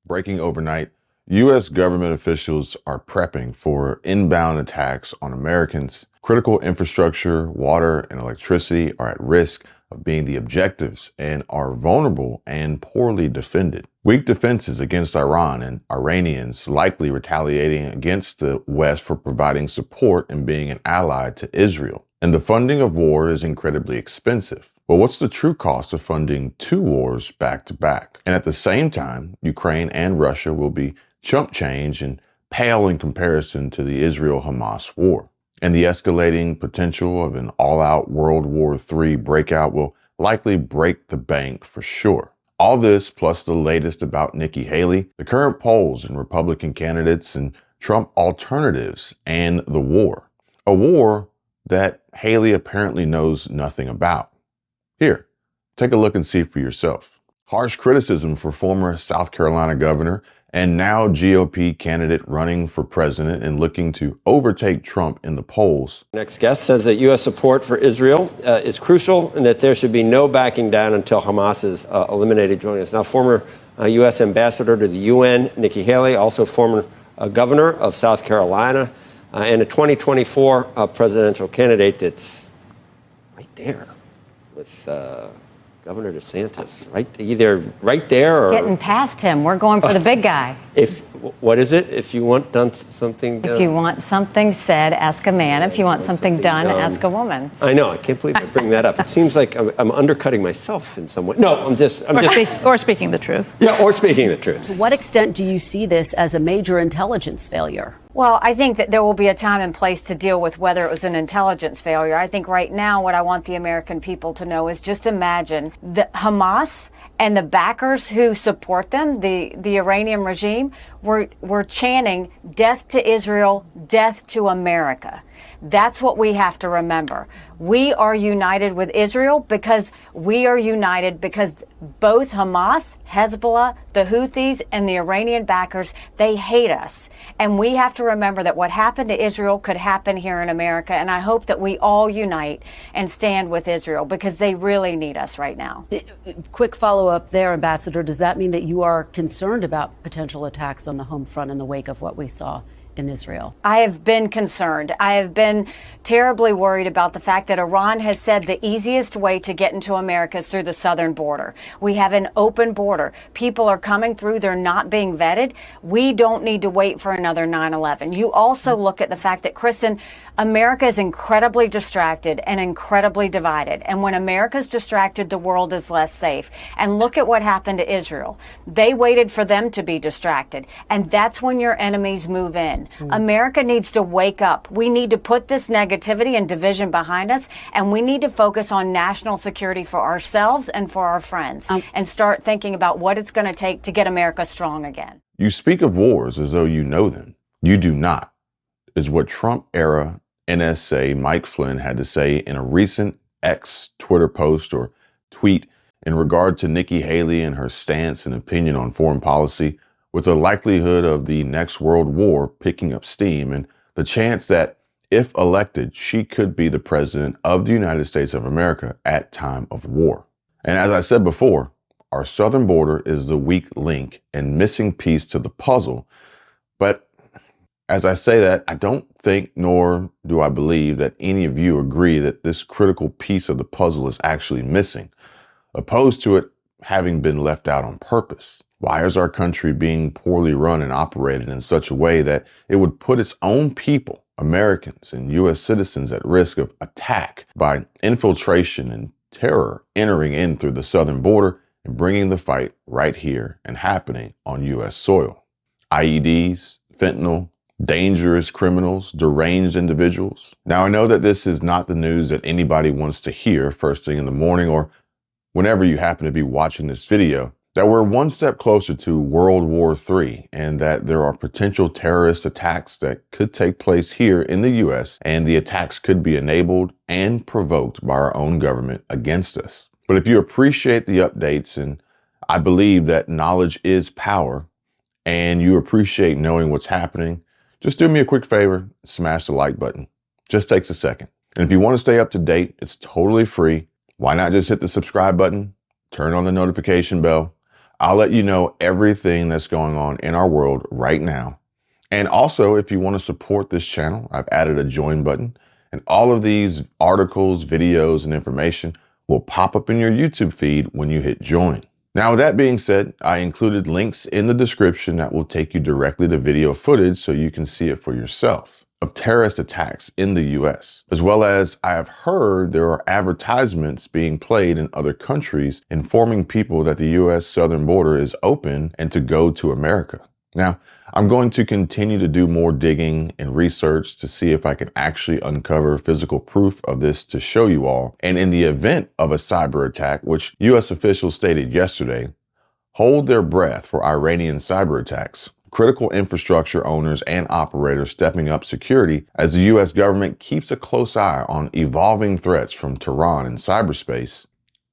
Breaking overnight, U.S. government officials are prepping for inbound attacks on Americans. Critical infrastructure, water, and electricity are at risk of being the objectives and are vulnerable and poorly defended. Weak defenses against Iran and Iranians likely retaliating against the West for providing support and being an ally to Israel. And the funding of war is incredibly expensive. Well, what's the true cost of funding two wars back to back? And at the same time, Ukraine and Russia will be chump change and pale in comparison to the Israel-Hamas war. And the escalating potential of an all-out World War III breakout will likely break the bank for sure. All this, plus the latest about Nikki Haley, the current polls and Republican candidates and Trump alternatives, and the war. A war that Haley apparently knows nothing about. Here, take a look and see for yourself. Harsh criticism for former South Carolina governor and now GOP candidate running for president and looking to overtake Trump in the polls. Next guest says that U.S. support for Israel is crucial and that there should be no backing down until Hamas is eliminated. Joining us now, former U.S. ambassador to the UN, Nikki Haley, also former governor of South Carolina, and a 2024 presidential candidate that's right there with Governor DeSantis, right? Either right there or getting past him. We're going for the big guy. What is it? If you want something done. If you want something said, ask a man. If you want something done, ask a woman. I know. I can't believe I bring that up. It seems like I'm undercutting myself in some way. No, or speaking the truth. Yeah, or speaking the truth. To what extent do you see this as a major intelligence failure? Well, I think that there will be a time and place to deal with whether it was an intelligence failure. I think right now what I want the American people to know is just imagine the Hamas and the backers who support them, the Iranian regime, were chanting death to Israel, death to America. That's what we have to remember. We are united with Israel because we are united because both Hamas, Hezbollah, the Houthis, and the Iranian backers, they hate us. And we have to remember that what happened to Israel could happen here in America. And I hope that we all unite and stand with Israel because they really need us right now. Quick follow-up there, Ambassador. Does that mean that you are concerned about potential attacks on the home front in the wake of what we saw in Israel? I have been concerned. I have been terribly worried about the fact that Iran has said the easiest way to get into America is through the southern border. We have an open border. People are coming through. They're not being vetted. We don't need to wait for another 9/11. You also look at the fact that, Kristen, America is incredibly distracted and incredibly divided. And when America's distracted, the world is less safe. And look at what happened to Israel. They waited for them to be distracted. And that's when your enemies move in. America needs to wake up. We need to put this negativity and division behind us. And we need to focus on national security for ourselves and for our friends and start thinking about what it's going to take to get America strong again. You speak of wars as though you know them. You do not, is what Trump-era NSA Mike Flynn had to say in a recent X Twitter post or tweet in regard to Nikki Haley and her stance and opinion on foreign policy, with the likelihood of the next world war picking up steam and the chance that, if elected, she could be the president of the United States of America at time of war. And as I said before, our southern border is the weak link and missing piece to the puzzle. But as I say that, I don't think, nor do I believe, that any of you agree that this critical piece of the puzzle is actually missing, opposed to it having been left out on purpose. Why is our country being poorly run and operated in such a way that it would put its own people, Americans and U.S. citizens, at risk of attack by infiltration and terror entering in through the southern border and bringing the fight right here and happening on U.S. soil? IEDs, fentanyl, dangerous criminals, deranged individuals. Now, I know that this is not the news that anybody wants to hear first thing in the morning or whenever you happen to be watching this video, that we're one step closer to World War III and that there are potential terrorist attacks that could take place here in the U.S. and the attacks could be enabled and provoked by our own government against us. But if you appreciate the updates, and I believe that knowledge is power, and you appreciate knowing what's happening, just do me a quick favor, smash the like button. Just takes a second. And if you want to stay up to date, it's totally free. Why not just hit the subscribe button, turn on the notification bell? I'll let you know everything that's going on in our world right now. And also, if you want to support this channel, I've added a join button, and all of these articles, videos, and information will pop up in your YouTube feed when you hit join. Now, with that being said, I included links in the description that will take you directly to video footage so you can see it for yourself of terrorist attacks in the US, as well as I have heard there are advertisements being played in other countries informing people that the US southern border is open and to go to America. Now, I'm going to continue to do more digging and research to see if I can actually uncover physical proof of this to show you all. And in the event of a cyber attack, which US officials stated yesterday, hold their breath for Iranian cyber attacks. Critical infrastructure owners and operators stepping up security as the US government keeps a close eye on evolving threats from Tehran in cyberspace.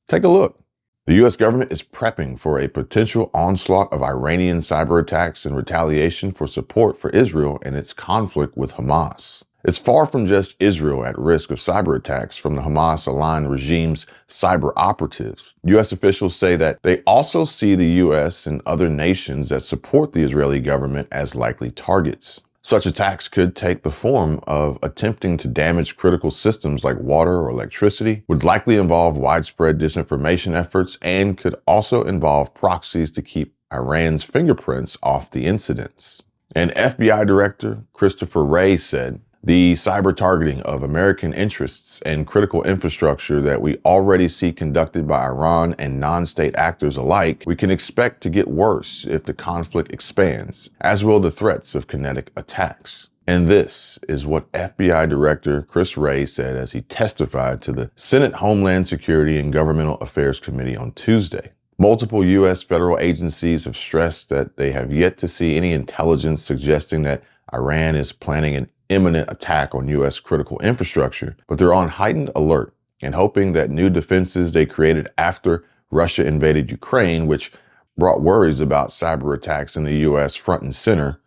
Take a look. The US government is prepping for a potential onslaught of Iranian cyber attacks in retaliation for support for Israel in its conflict with Hamas. It's far from just Israel at risk of cyber attacks from the Hamas-aligned regime's cyber operatives. U.S. officials say that they also see the U.S. and other nations that support the Israeli government as likely targets. Such attacks could take the form of attempting to damage critical systems like water or electricity, would likely involve widespread disinformation efforts, and could also involve proxies to keep Iran's fingerprints off the incidents. And FBI Director Christopher Wray said, the cyber targeting of American interests and critical infrastructure that we already see conducted by Iran and non-state actors alike, we can expect to get worse if the conflict expands, as will the threats of kinetic attacks. And this is what FBI Director Chris Wray said as he testified to the Senate Homeland Security and Governmental Affairs Committee on Tuesday. Multiple U.S. federal agencies have stressed that they have yet to see any intelligence suggesting that Iran is planning an imminent attack on U.S. critical infrastructure, but they're on heightened alert and hoping that new defenses they created after Russia invaded Ukraine, which brought worries about cyber attacks in the U.S. front and center,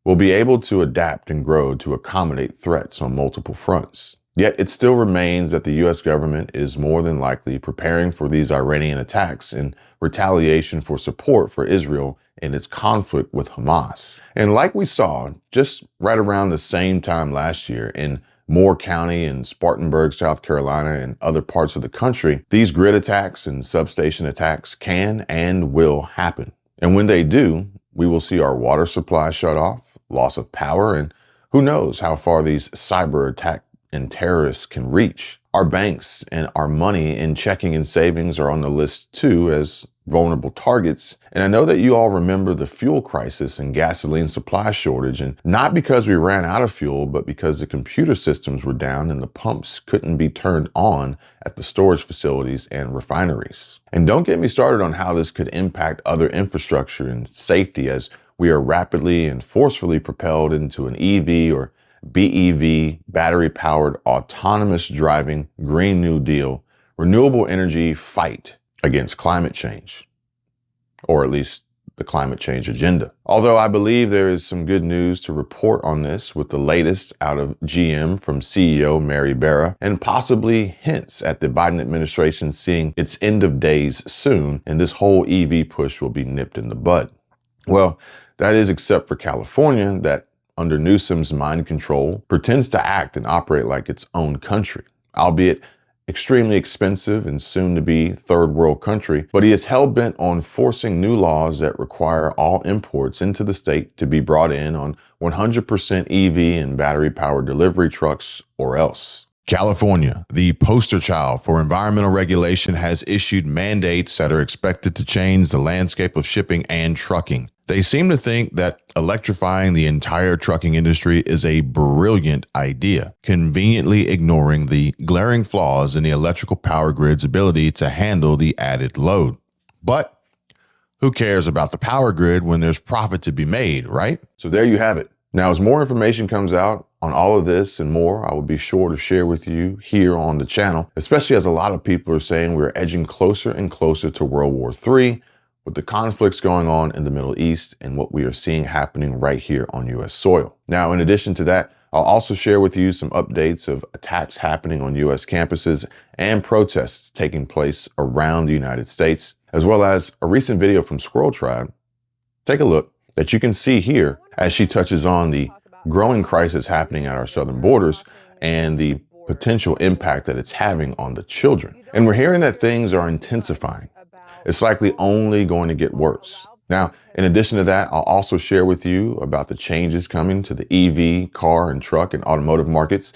will be able to adapt and grow to accommodate threats on multiple fronts. Yet it still remains that the U.S. government is more than likely preparing for these Iranian attacks in retaliation for support for Israel in its conflict with Hamas. And like we saw just right around the same time last year in Moore County and Spartanburg, South Carolina, and other parts of the country, these grid attacks and substation attacks can and will happen. And when they do, we will see our water supply shut off, loss of power, and who knows how far these cyber attack and terrorists can reach. Our banks and our money in checking and savings are on the list too as vulnerable targets. And I know that you all remember the fuel crisis and gasoline supply shortage, and not because we ran out of fuel, but because the computer systems were down and the pumps couldn't be turned on at the storage facilities and refineries. And don't get me started on how this could impact other infrastructure and safety as we are rapidly and forcefully propelled into an EV or BEV, battery-powered, autonomous driving, Green New Deal, renewable energy fight against climate change, or at least the climate change agenda. Although I believe there is some good news to report on this with the latest out of GM from CEO Mary Barra, and possibly hints at the Biden administration seeing its end of days soon, and this whole EV push will be nipped in the bud. Well, that is except for California, that under Newsom's mind control, pretends to act and operate like its own country, albeit extremely expensive and soon to be third world country, but he is hell-bent on forcing new laws that require all imports into the state to be brought in on 100% EV and battery-powered delivery trucks or else. California, the poster child for environmental regulation, has issued mandates that are expected to change the landscape of shipping and trucking. They seem to think that electrifying the entire trucking industry is a brilliant idea, conveniently ignoring the glaring flaws in the electrical power grid's ability to handle the added load. But who cares about the power grid when there's profit to be made, right? So there you have it. Now, as more information comes out on all of this and more, I will be sure to share with you here on the channel, especially as a lot of people are saying we're edging closer and closer to World War III with the conflicts going on in the Middle East and what we are seeing happening right here on U.S. soil. Now, in addition to that, I'll also share with you some updates of attacks happening on U.S. campuses and protests taking place around the United States. as well as a recent video from Squirrel Tribe. Take a look that you can see here as she touches on the growing crisis happening at our southern borders and the potential impact that it's having on the children. And we're hearing that things are intensifying. It's likely only going to get worse. Now, in addition to that, I'll also share with you about the changes coming to the EV, car, and truck and automotive markets,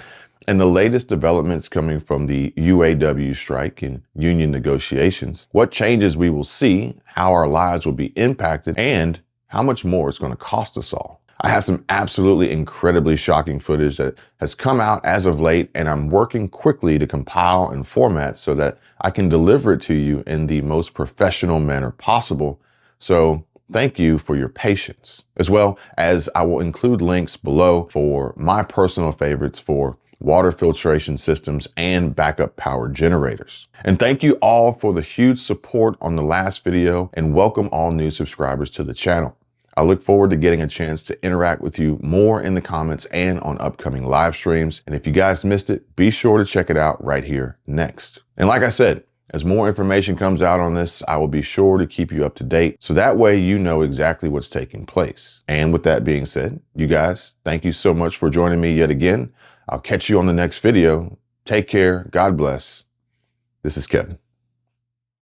and the latest developments coming from the UAW strike and union negotiations, what changes we will see, how our lives will be impacted, and how much more it's going to cost us all. I have some absolutely incredibly shocking footage that has come out as of late, and I'm working quickly to compile and format so that I can deliver it to you in the most professional manner possible. So thank you for your patience, as well as I will include links below for my personal favorites for water filtration systems and backup power generators. And thank you all for the huge support on the last video, and welcome all new subscribers to the channel. I look forward to getting a chance to interact with you more in the comments and on upcoming live streams. And if you guys missed it, be sure to check it out right here next. And like I said, as more information comes out on this, I will be sure to keep you up to date, so that way you know exactly what's taking place. And with that being said, you guys, thank you so much for joining me yet again. I'll catch you on the next video. Take care. God bless. This is Kevin.